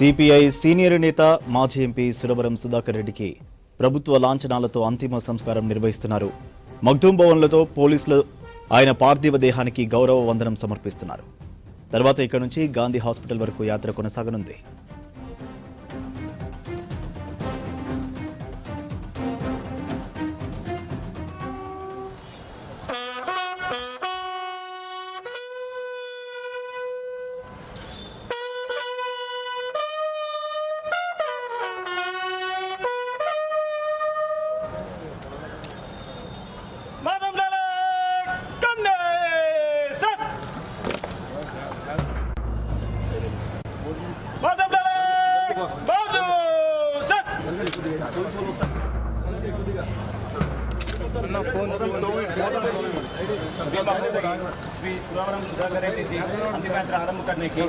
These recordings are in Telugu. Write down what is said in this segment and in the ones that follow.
సిపిఐ సీనియర్ నేత మాజీ ఎంపీ సురవరం సుధాకర్ రెడ్డికి ప్రభుత్వ లాంఛనాలతో అంతిమ సంస్కారం నిర్వహిస్తున్నారు. మగ్దూం భవన్లతో పోలీసులు ఆయన పార్థివ దేహానికి గౌరవ వందనం సమర్పిస్తున్నారు. తర్వాత ఇక్కడి నుంచి గాంధీ హాస్పిటల్ వరకు యాత్ర కొనసాగనుంది. श्री सुरवरम सुधाकर रेड्डी जी अंतिम यात्रा आरंभ करने की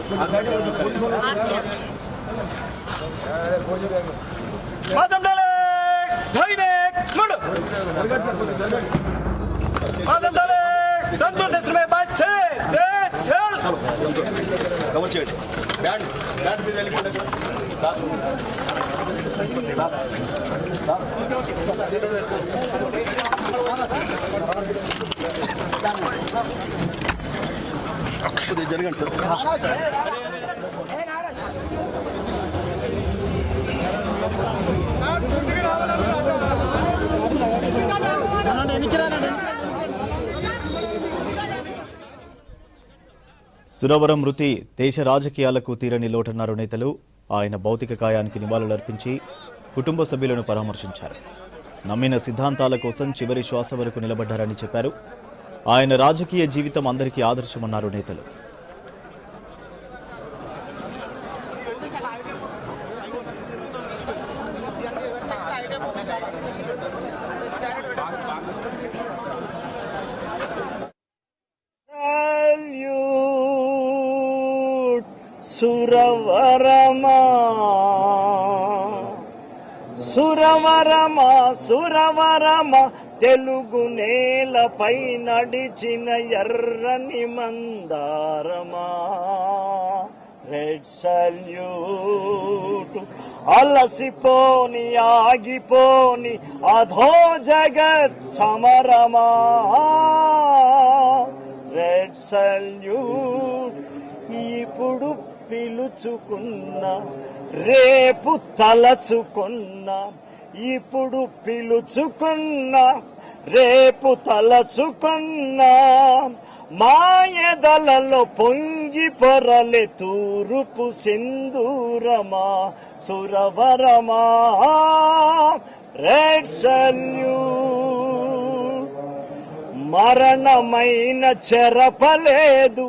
జరగండి సార్. సురవరం మృతి దేశ రాజకీయాలకు తీరని లోటన్నారు నేతలు. ఆయన భౌతిక కాయానికి నివాళులర్పించి కుటుంబ సభ్యులను పరామర్శించారు. నమ్మిన సిద్ధాంతాల కోసం చివరి శ్వాస వరకు నిలబడ్డారని చెప్పారు. ఆయన రాజకీయ జీవితం అందరికీ ఆదర్శమన్నారు నేతలు. సురవరమా సురవరమా సురవరమా తెలుగు నేలపై నడిచిన ఎర్రని మందారమా రెడ్ సల్యూట్ అలసిపోని ఆగిపోని అధో జగత్ సమరమా రెడ్ సల్యూట్ ఇప్పుడు పిలుచుకున్నా రేపు తలచుకున్నా ఇప్పుడు పిలుచుకున్నా రేపు తలచుకున్నా మాయదలలో పొంగి పొరలే తూరుపు సింధూరమా సురవరమా రెడ్ సల్యూట్ మరణమైన చెరపలేదు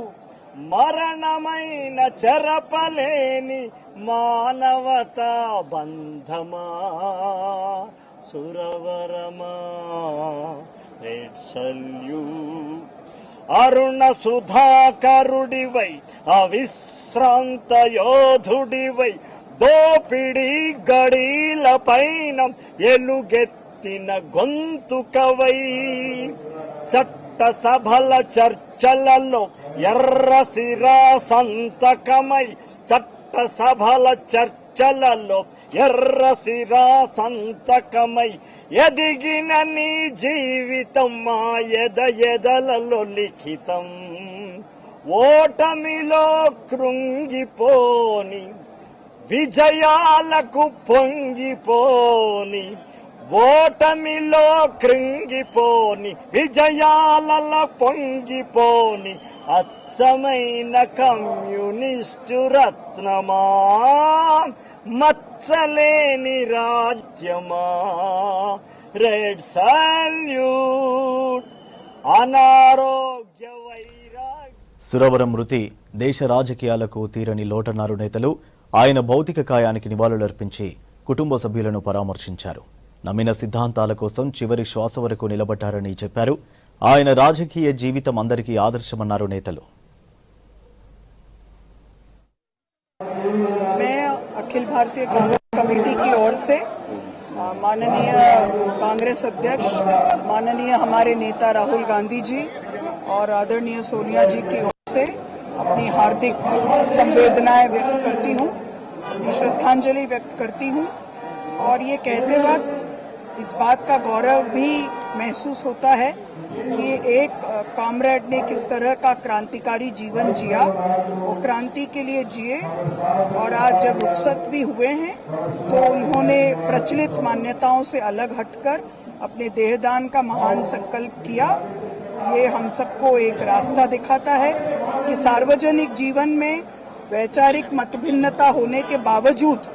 మరణమైన చెరపలేని మానవతా బంధమా సురవరమా రెడ్ సల్యూట్ అరుణ సుధాకరుడివై అవిశ్రాంత యోధుడివై దోపిడీ గడీల పైన ఎలుగెత్తిన గొంతుకవై చట్టసభల చర్చలలో ఎర్రసిరా సంతకమై చట్టసభల చర్చలలో ఎర్రసిరా సంతకమై ఎదిగిన నీ జీవితం మా ఎదలలో లిఖితం ఓటమిలో కృంగిపోని విజయాలకు పొంగిపోని ఓటమిలో కృంగిపోని విజయాలలో పొంగిపోని అచ్చమైన కమ్యూనిస్టు రత్నమా మచ్చలేని రాజ్యమా రెడ్ సల్యూట్ అనారోగ్య వైరాగ్య. సురవరం మృతి దేశ రాజకీయాలకు తీరని లోటన్నారు నేతలు. ఆయన భౌతిక కాయానికి నివాళులర్పించి కుటుంబ సభ్యులను పరామర్శించారు. నమ్మిన సిద్ధాంతాల కోసం చివరి శ్వాస వరకు నిలబడ్డారని చెప్పారు. ఆయన రాజకీయ జీవితం అందరికీ ఆదర్శమన్నారు నేతలు. मैं अखिल भारतीय कांग्रेस कमेटी की ओर से माननीय कांग्रेस अध्यक्ष माननीय हमारे नेता राहुल गांधी जी और आदरणीय सोनिया जी की ओर से अपनी हार्दिक संवेदनाएं व्यक्त करती हूं। अपनी श्रद्धांजलि व्यक्त करती हूँ। और ये कहते वक्त इस बात का गौरव भी महसूस होता है कि एक कॉमरेड ने किस तरह का क्रांतिकारी जीवन जिया, वो क्रांति के लिए जिए और आज जब रुखसत भी हुए हैं तो उन्होंने प्रचलित मान्यताओं से अलग हटकर अपने देहदान का महान संकल्प किया। ये हम सबको एक रास्ता दिखाता है कि सार्वजनिक जीवन में वैचारिक मतभिन्नता होने के बावजूद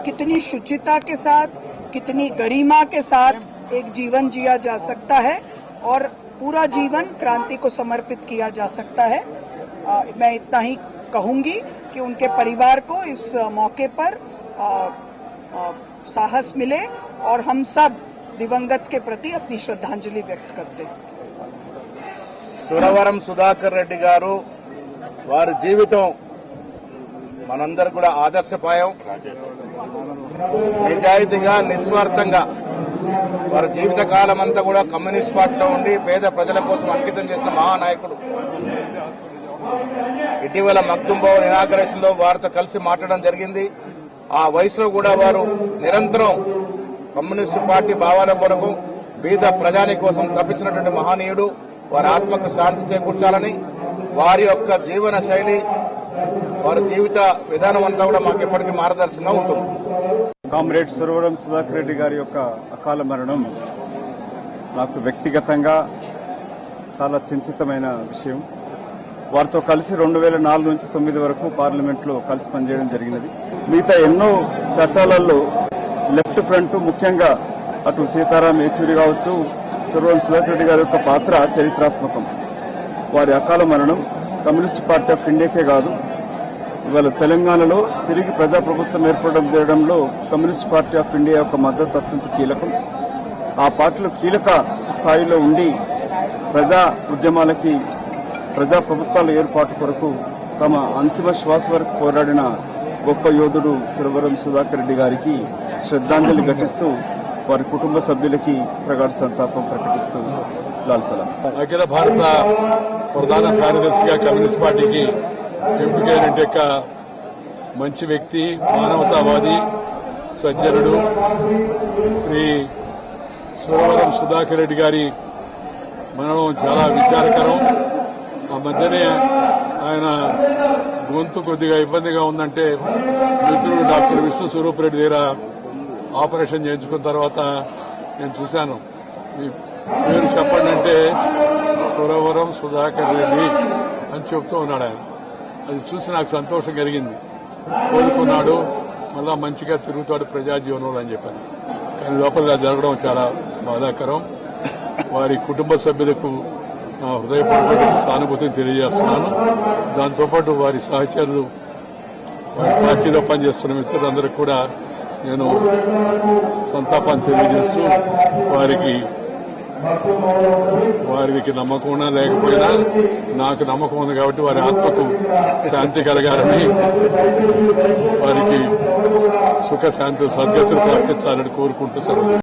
कितनी शुचिता के साथ, कितनी गरिमा के साथ एक जीवन जिया जा सकता है और पूरा जीवन क्रांति को समर्पित किया जा सकता है। मैं इतना ही कहूंगी कि उनके परिवार को इस मौके पर साहस मिले और हम सब दिवंगत के प्रति अपनी श्रद्धांजलि व्यक्त करते हैं। సురవరం సుధాకర్ రెడ్డి గారు వారి జీవితం మనందరూ కూడా ఆదర్శపాయం. నిజాయితీగా నిస్వార్థంగా వారి జీవిత కాలం అంతా కూడా కమ్యూనిస్ట్ పార్టీలో ఉండి పేద ప్రజల కోసం అంకితం చేసిన మహానాయకుడు. ఇటీవల మగ్దుం భవన్ ఇనాగరేషన్ లో వారితో కలిసి మాట్లాడడం జరిగింది. ఆ వయసులో కూడా వారు నిరంతరం కమ్యూనిస్టు పార్టీ భావాల కొరకు బీద ప్రజాని కోసం తప్పించినటువంటి మహనీయుడు. వారి ఆత్మకు శాంతి చేకూర్చాలని, వారి యొక్క జీవన శైలి, వారి జీవిత విధానం అంతా కూడా మాకు ఎప్పటికీ మార్గదర్శకంగా ఉంటుంది. కామ్రేడ్ సురవరం సుధాకర్ రెడ్డి గారి యొక్క అకాల మరణం నాకు వ్యక్తిగతంగా చాలా చింతితమైన విషయం. వారితో కలిసి 2004 నుంచి 2009 వరకు పార్లమెంట్లో కలిసి పనిచేయడం జరిగినది. మిగతా ఎన్నో చట్టాలలో లెఫ్ట్ ఫ్రంట్, ముఖ్యంగా అటు సీతారాం యేచూరి కావచ్చు, సురవరం సుధాకర్ రెడ్డి గారి యొక్క పాత్ర చరిత్రాత్మకం. వారి అకాల మరణం కమ్యూనిస్ట్ పార్టీ ఆఫ్ ఇండియాకే కాదు, ఇవాళ తెలంగాణలో తిరిగి ప్రజాప్రభుత్వం ఏర్పడడం చేయడంలో కమ్యూనిస్ట్ పార్టీ ఆఫ్ ఇండియా యొక్క మద్దతు అత్యంత కీలకం. ఆ పార్టీలో కీలక స్థాయిలో ఉండి ప్రజా ఉద్యమాలకి, ప్రజాప్రభుత్వాల ఏర్పాటు కొరకు తమ అంతిమ శ్వాస వరకు పోరాడిన గొప్ప యోధుడు సురవరం సుధాకర్ రెడ్డి గారికి శ్రద్ధాంజలి ఘటిస్తూ వారి కుటుంబ సభ్యులకి ప్రగాఢ సంతాపం ప్రకటిస్తూ లాల్ సలాం. అఖిల భారత ప్రధాన కార్యదర్శిగా కమ్యూనిస్ట్ పార్టీకి ఎంపికైనటువంటి యొక్క మంచి వ్యక్తి, మానవతావాది, సజ్జనుడు శ్రీ సురవరం సుధాకర్ రెడ్డి గారి మరణం చాలా విచారకరం. ఆ మధ్యనే ఆయన గొంతు కొద్దిగా ఇబ్బందిగా ఉందంటే మిత్రుడు డాక్టర్ విష్ణు స్వరూప్ రెడ్డి దగ్గర ఆపరేషన్ చేయించుకున్న తర్వాత నేను చూశాను. మీ పేరు చెప్పండి అంటే సురవరం సుధాకర్ రెడ్డి అని చెప్తూ ఉన్నాడు ఆయన. అది చూసి నాకు సంతోషం కలిగింది. కోరుకున్నాడు, మళ్ళా మంచిగా తిరుగుతాడు ప్రజా జీవనంలో అని చెప్పాను. కానీ లోపల జరగడం చాలా బాధాకరం. వారి కుటుంబ సభ్యులకు నా హృదయపూర్వక సానుభూతిని తెలియజేస్తున్నాను. దాంతోపాటు వారి సహచరులు, వారి పార్టీలో పనిచేస్తున్న మిత్రులందరికీ కూడా నేను సంతాపాన్ని తెలియజేస్తూ వారికి నమ్మకం ఉన్నా లేకపోయినా నాకు నమ్మకం ఉంది కాబట్టి వారి ఆత్మకు శాంతి కలగాలని, వారికి సుఖ శాంతి సద్గతులు ప్రార్థించాలని కోరుకుంటూ సెలవు.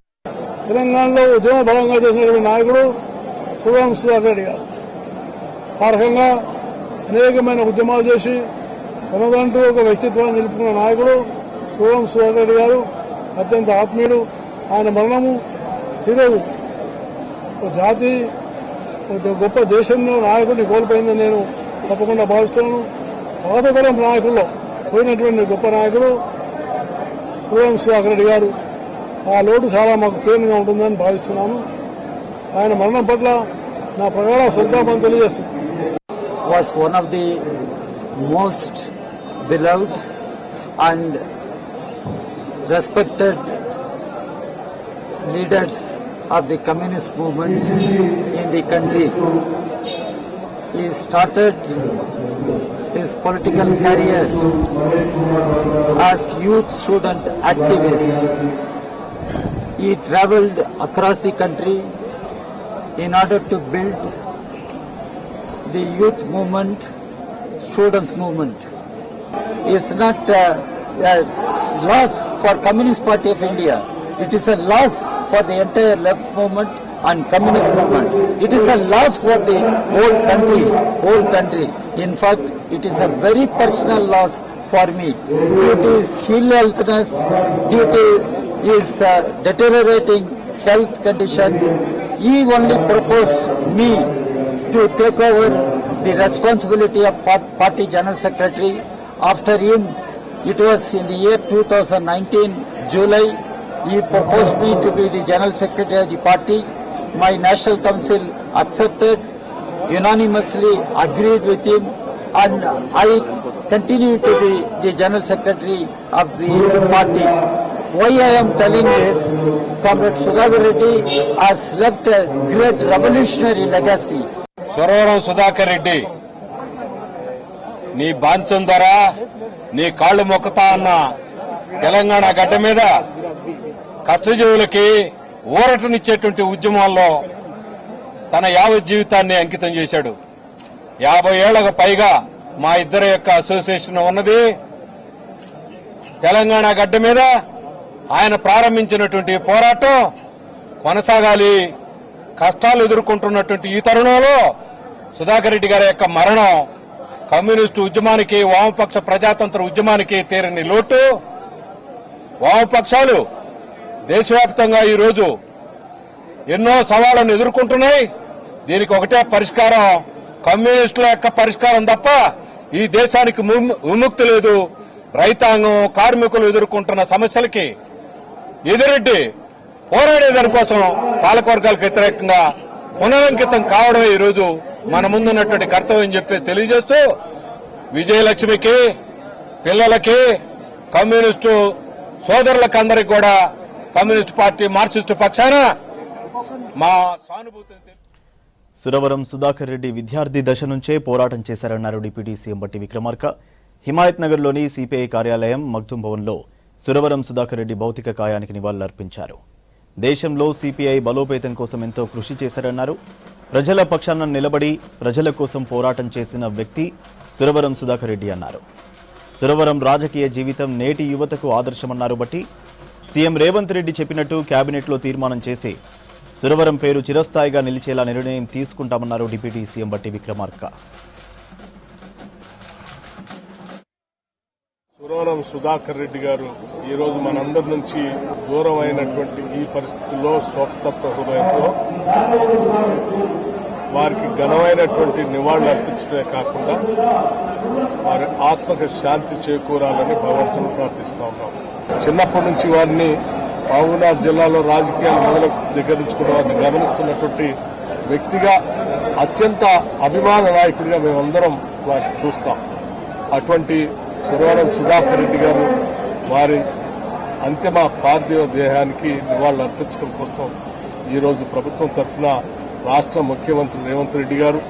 తెలంగాణలో ఉద్యమ భాగంగా చేసినటువంటి నాయకుడు సురవరం సుధాకర్ రెడ్డి గారు. ఆ రకంగా అనేకమైన ఉద్యమాలు చేసి తనదంటూ ఒక వ్యక్తిత్వాన్ని నిలుపుకున్న నాయకుడు సురవరం సుధాకర్ రెడ్డి గారు. అత్యంత ఆత్మీయుడు. ఆయన మరణము ఈరోజు జాతి, గొప్ప దేశంలో నాయకుడిని కోల్పోయిందని నేను తప్పకుండా భావిస్తున్నాను. పాతతరం నాయకుల్లో పోయినటువంటి గొప్ప నాయకుడు సురవరం సుధాకర్ రెడ్డి గారు. ఆ లోటు చాలా మాకు తీవ్రంగా ఉంటుందని భావిస్తున్నాను. ఆయన మరణం పట్ల నా ప్రగాఢ సంతాపం తెలియజేస్తుంది. Was one of the most beloved and respected leaders of the communist movement in the country. He started his political career as youth student activist. He travelled across the country in order to build the youth movement, students movement. It's not a loss for Communist Party of India. It is a loss for the entire left movement and communist movement. It is a loss for the whole country. In fact, it is a very personal loss for me. Due to his ill healthness, due to his deteriorating health conditions, he only proposed me to take over the responsibility of party general secretary. After him, it was in the year 2019, July, he proposed me to be the general secretary of the party. My national council accepted, unanimously agreed with him, and I continue to be the general secretary of the party. Why I am telling this, Comrade Sudhakar Reddy has left a great revolutionary legacy. Suravaram Sudhakar Reddy, నీ బాంచం ద్వారా నీ కాళ్లు మొక్కుతా అన్న తెలంగాణ గడ్డ మీద కష్టజీవులకి ఊరటనిచ్చేటువంటి ఉద్యమాల్లో తన యావత్ జీవితాన్ని అంకితం చేశాడు. 50 ఏళ్లకు పైగా మా ఇద్దరి యొక్క అసోసియేషన్ ఉన్నది. తెలంగాణ గడ్డ మీద ఆయన ప్రారంభించినటువంటి పోరాటం కొనసాగాలి. కష్టాలు ఎదుర్కొంటున్నటువంటి ఈ తరుణంలో సుధాకర్ రెడ్డి గారి యొక్క మరణం కమ్యూనిస్టు ఉద్యమానికి, వామపక్ష ప్రజాతంత్ర ఉద్యమానికి తీరని లోటు. వామపక్షాలు దేశవ్యాప్తంగా ఈరోజు ఎన్నో సవాళ్లను ఎదుర్కొంటున్నాయి. దీనికి ఒకటే పరిష్కారం, కమ్యూనిస్టుల యొక్క పరిష్కారం తప్ప ఈ దేశానికి విముక్తి లేదు. రైతాంగం, కార్మికులు ఎదుర్కొంటున్న సమస్యలకి ఎదురెడ్డి పోరాడేదానికోసం పాలకవర్గాలకు వ్యతిరేకంగా పునరంకితం కావడమే ఈరోజు మన ముందున్నటువంటి కర్తవ్యం చెప్పేసి తెలియజేస్తూ, విజయలక్ష్మికి, పిల్లలకి, కమ్యూనిస్టు సోదరులకు అందరికీ కూడా కమ్యూనిస్టు పార్టీ మార్క్సిస్టు పక్షాన మా సానుభూతిని. సురవరం సుధాకర్ రెడ్డి విద్యార్థి దశ నుంచే పోరాటం చేశారన్నారు డిప్యూటీ సీఎం బట్టి విక్రమార్క. హిమాయత్ నగర్లోని సిపిఐ కార్యాలయం మగ్దుం భవన్లో సురవరం సుధాకర్ రెడ్డి భౌతిక కాయానికి నివాళులర్పించారు. దేశంలో సిపిఐ బలోపేతం కోసం ఎంతో కృషి చేశారన్నారు. ప్రజల పక్షాన నిలబడి ప్రజల కోసం పోరాటం చేసిన వ్యక్తి సురవరం సుధాకర్ రెడ్డి అన్నారు. సురవరం రాజకీయ జీవితం నేటి యువతకు ఆదర్శమన్నారు బట్టి. సీఎం రేవంత్ రెడ్డి చెప్పినట్టు కేబినెట్లో తీర్మానం చేసి సురవరం పేరు చిరస్థాయిగా నిలిచేలా నిర్ణయం తీసుకుంటామన్నారు డిప్యూటీ సీఎం బట్టి విక్రమార్క. సురవరం సుధాకర్ రెడ్డి గారు ఈరోజు మనందరి నుంచి దూరం అయినటువంటి ఈ పరిస్థితుల్లో స్వతత్వ హృదయంతో వారికి ఘనమైనటువంటి నివాళులు అర్పించడమే కాకుండా వారి ఆత్మకు శాంతి చేకూరాలని భగవంతుని ప్రార్థిస్తా ఉన్నాం. చిన్నప్పటి నుంచి వారిని మహబూబ్నగర్ జిల్లాలో రాజకీయాలు మొదలు దగ్గర నుంచి కూడా వారిని గమనిస్తున్నటువంటి వ్యక్తిగా, అత్యంత అభిమాన నాయకుడిగా మేమందరం వారిని చూస్తాం. అటువంటి సురవరం సుధాకర్ రెడ్డి గారు వారి అంతిమ పార్థివ దేహానికి నివాళులు అర్పించడం కోసం ఈరోజు ప్రభుత్వం తరఫున రాష్ట్ర ముఖ్యమంత్రి రేవంత్ రెడ్డి గారు,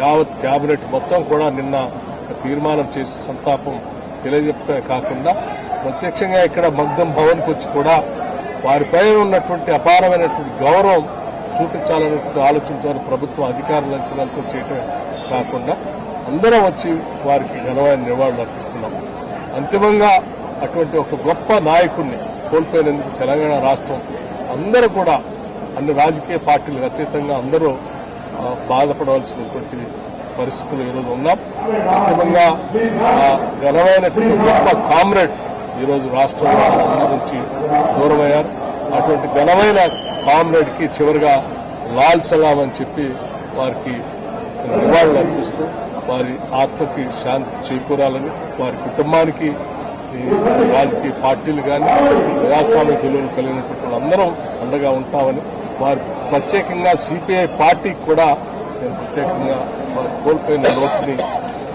యావత్ కేబినెట్ మొత్తం కూడా నిన్న తీర్మానం చేసి సంతాపం తెలియజెప్పే కాకుండా ప్రత్యక్షంగా ఇక్కడ మగ్దుం భవన్కి వచ్చి కూడా వారిపై ఉన్నటువంటి అపారమైనటువంటి గౌరవం చూపించాలనేటువంటి ఆలోచనతో ప్రభుత్వం అధికారుల అంచనాలతో చేయటం కాకుండా అందరం వచ్చి వారికి ఘనమైన నివాళులు అర్పిస్తున్నాం. అంతిమంగా అటువంటి ఒక గొప్ప నాయకుడిని కోల్పోయినందుకు తెలంగాణ రాష్ట్రం అందరూ కూడా, అన్ని రాజకీయ పార్టీలకు అతీతంగా అందరూ బాధపడవలసినటువంటి పరిస్థితులు ఈరోజు ఉన్నాం. అంతిమంగా ఘనమైనటువంటి గొప్ప కామ్రేడ్ ఈరోజు రాష్ట్రంలో నుంచి దూరమయ్యారు. అటువంటి ఘనమైన కామ్రేడ్ కి చివరిగా లాల్ సలాం అని చెప్పి వారికి నివాళులు అర్పిస్తూ వారి ఆత్మకి శాంతి చేకూరాలని, వారి కుటుంబానికి రాజకీయ పార్టీలు కానీ ప్రజాస్వామ్య విలువలు కలిగినటువంటి వాళ్ళందరం అండగా ఉంటామని, వారు ప్రత్యేకంగా సిపిఐ పార్టీకి కూడా నేను ప్రత్యేకంగా వారు కోల్పోయిన లోటుని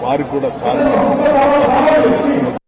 వారికి కూడా సాధిస్తున్నాను.